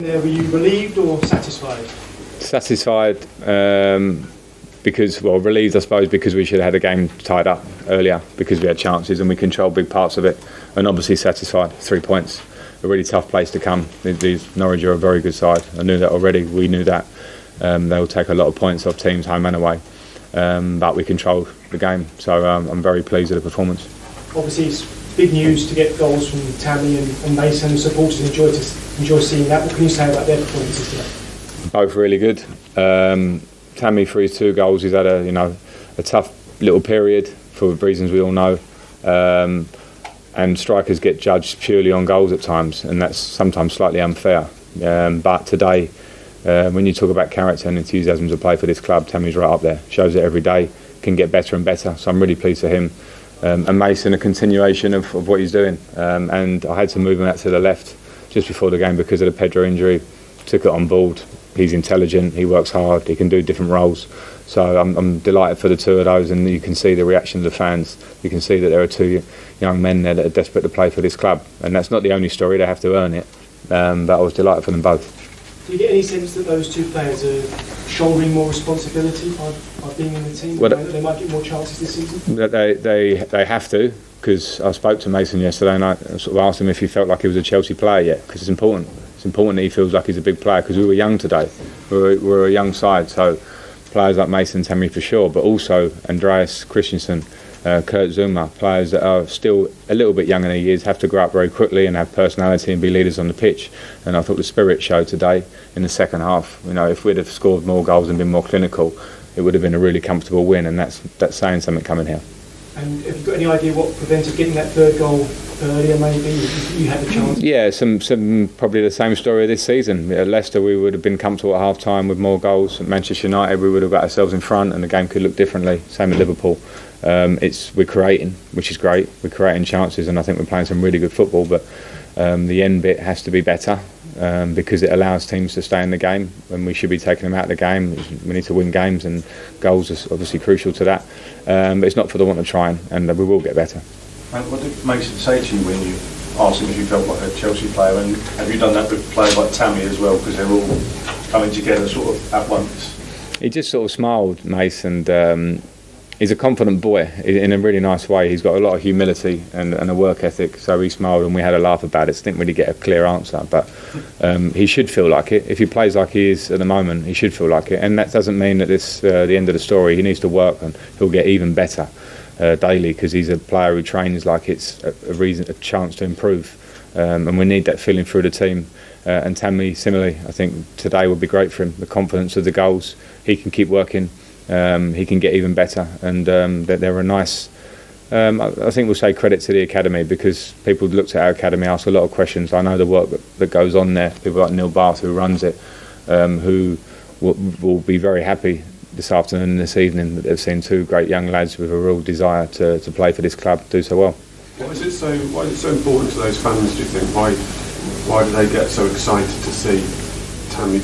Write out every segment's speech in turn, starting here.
Were you relieved or satisfied? Satisfied because, well, relieved I suppose because we should have had the game tied up earlier because we had chances and we controlled big parts of it, and obviously satisfied. 3 points, a really tough place to come. These Norwich are a very good side. I knew that already. We knew that. They'll take a lot of points off teams home and away, but we controlled the game, so I'm very pleased with the performance. Obviously it's big news to get goals from Tammy and Mason. Supporters enjoy seeing that. What can you say about their performances today? Both really good. Tammy, for his 2 goals, he's had a tough little period for reasons we all know, and strikers get judged purely on goals at times, and that's sometimes slightly unfair. But today, when you talk about character and enthusiasm to play for this club, Tammy's right up there. Shows it every day, can get better and better. So I'm really pleased for him. And Mason, a continuation of what he's doing. And I had to move him out to the left just before the game because of the Pedro injury. Took it on board. He's intelligent, he works hard, he can do different roles. So I'm delighted for the 2 of those, and you can see the reaction of the fans. You can see that there are 2 young men there that are desperate to play for this club. And that's not the only story, they have to earn it. But I was delighted for them both. Do you get any sense that those 2 players are shouldering more responsibility by being in the team? Well, they might get more chances this season? They have to, because I spoke to Mason yesterday and I sort of asked him if he felt like he was a Chelsea player yet, because it's important. It's important that he feels like he's a big player, because we were young today. We're a young side, so players like Mason, Tammy for sure, but also Andreas Christensen, Kurt Zuma, players that are still a little bit young in their years, have to grow up very quickly and have personality and be leaders on the pitch. And I thought the spirit showed today in the second half. If we'd have scored more goals and been more clinical, it would have been a really comfortable win, and that's saying something coming here. And have you got any idea what prevented getting that 3rd goal earlier? Maybe you had the chance. Yeah, some probably the same story this season. At Leicester, we would have been comfortable at half time with more goals. At Manchester United, we would have got ourselves in front, and the game could look differently. Same at Liverpool. We're creating, which is great. We're creating chances, and I think we're playing some really good football. But the end bit has to be better because it allows teams to stay in the game, and we should be taking them out of the game. We need to win games, and goals are obviously crucial to that. But it's not for the want of trying, and we will get better. And what did Mason say to you when you asked him if you felt like a Chelsea player? And have you done that with players like Tammy as well, because they're all coming together sort of at once? He just sort of smiled, Mason, and he's a confident boy in a really nice way. He's got a lot of humility and a work ethic, so he smiled and we had a laugh about it. So didn't really get a clear answer, but he should feel like it. If he plays like he is at the moment, he should feel like it, and that doesn't mean that this the end of the story. He needs to work and he'll get even better daily, because he's a player who trains like it's a chance to improve, and we need that feeling through the team. And Tammy, similarly, I think today would be great for him. The confidence of the goals, he can keep working. He can get even better, and they're a nice. I think we'll say credit to the academy, because people looked at our academy, asked a lot of questions. I know the work that goes on there. People like Neil Bath, who runs it, who will be very happy this afternoon and this evening that they've seen 2 great young lads with a real desire to play for this club do so well. Why is it so important to those fans, do you think? Why do they get so excited to see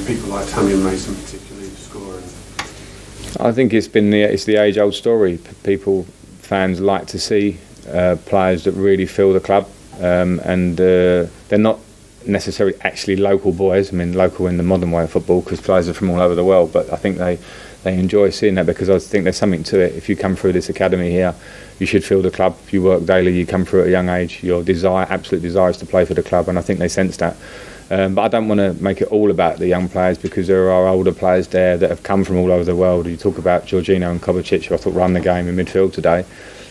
people like Tammy and Mason particularly scoring? I think it's the age-old story. Fans like to see players that really feel the club, and they're not necessarily actually local boys. I mean, local in the modern way of football, because players are from all over the world. But I think they enjoy seeing that, because I think there's something to it. If you come through this academy here, you should feel the club. If you work daily, you come through at a young age. Your absolute desire is to play for the club, and I think they sense that. But I don't want to make it all about the young players, because there are older players there that have come from all over the world. You talk about Jorginho and Kovacic, who I thought run the game in midfield today.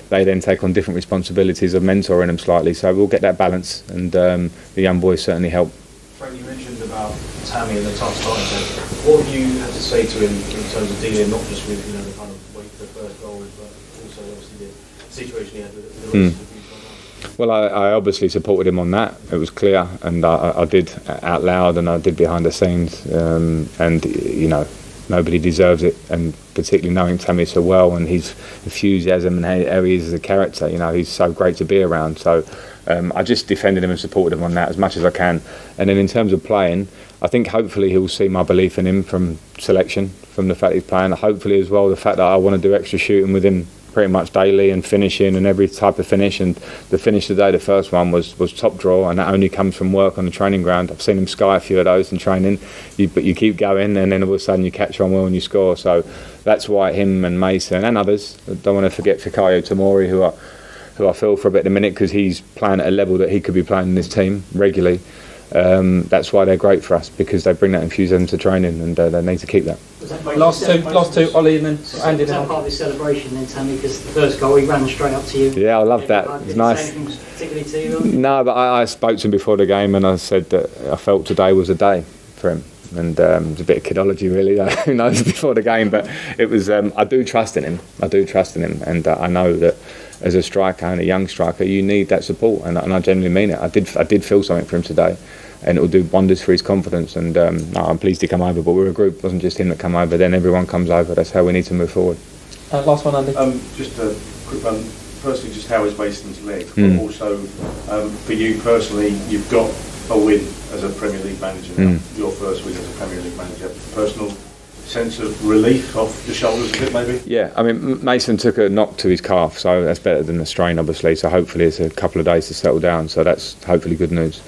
They then take on different responsibilities of mentoring them slightly, so we'll get that balance, and the young boys certainly help. Frank, you mentioned about Tammy and the tough starting point. What have you had to say to him in terms of dealing not just with the kind of wait for the first goal, but also obviously the situation he had with the rest of the people? Well, I obviously supported him on that. It was clear, and I did out loud, and I did behind the scenes, and nobody deserves it, and particularly knowing Tammy so well and his enthusiasm and how he is as a character, he's so great to be around. So I just defended him and supported him on that as much as I can. And then in terms of playing, I think hopefully he'll see my belief in him from selection, from the fact he's playing. Hopefully as well the fact that I want to do extra shooting with him pretty much daily, and finishing and every type of finish. And the finish today, the first one was top draw, and that only comes from work on the training ground. I've seen him sky a few of those in training, but you keep going, and then all of a sudden you catch on well and you score. So that's why him and Mason and others, I don't want to forget Fikayo Tomori, who I feel for a bit in a minute, because he's playing at a level that he could be playing in this team regularly. That's why they're great for us, because they bring that enthusiasm to training, and they need to keep that. Last two, Ollie, and then Andy. Was that part of his celebration then, Tammy? Because the first goal, he ran straight up to you. Yeah, I loved that. It was nice. Particularly to you? No, but I spoke to him before the game, and I said that I felt today was a day for him. And it was a bit of kidology, really. Who knows before the game? But it was. I do trust in him. And I know that as a striker and a young striker, you need that support, and I genuinely mean it. I did feel something for him today, and it will do wonders for his confidence. And I'm pleased to come over. But we're a group. It wasn't just him that come over. Then everyone comes over. That's how we need to move forward. Last one, Andy. Just a quick one. Firstly, just how is Mason's leg? But also, for you personally, you've got a win as a Premier League manager now. Your first win as a Premier League manager. Personal sense of relief off the shoulders a bit, maybe? Yeah, I mean, Mason took a knock to his calf, so that's better than a strain, obviously. So hopefully it's a couple of days to settle down. So that's hopefully good news.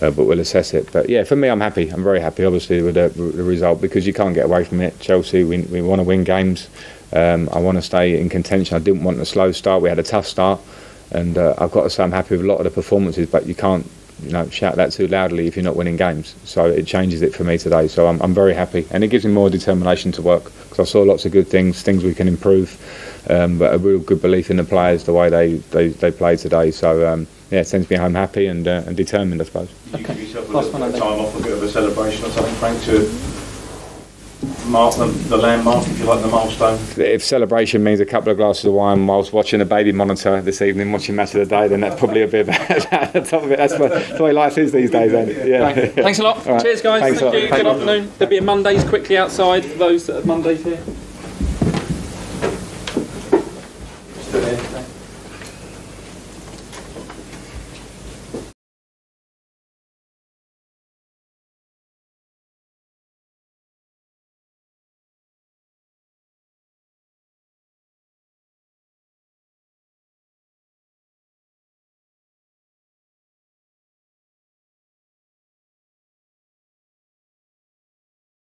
But we'll assess it. But yeah, for me, I'm happy. I'm very happy, obviously, with the result, because you can't get away from it. Chelsea, we want to win games. I want to stay in contention. I didn't want a slow start. We had a tough start, and I've got to say I'm happy with a lot of the performances. But you can't, shout that too loudly if you're not winning games. So it changes it for me today. So I'm very happy, and it gives me more determination to work, because I saw lots of good things we can improve. But a real good belief in the players, the way they played today. So yeah, it sends me home happy and determined, I suppose. You give yourself a little bit of time off, a bit of a celebration or something, Frank, to mark the landmark, if you like, the milestone. If celebration means a couple of glasses of wine whilst watching a baby monitor this evening, watching Match of the Day, then that's probably a bit at the top of it. That's the way life is these days, ain't it? Yeah. Thanks a lot. Right. Cheers, guys. Thank you. Good afternoon. There'll be a Mondays quickly outside for those that have Mondays here. Still here.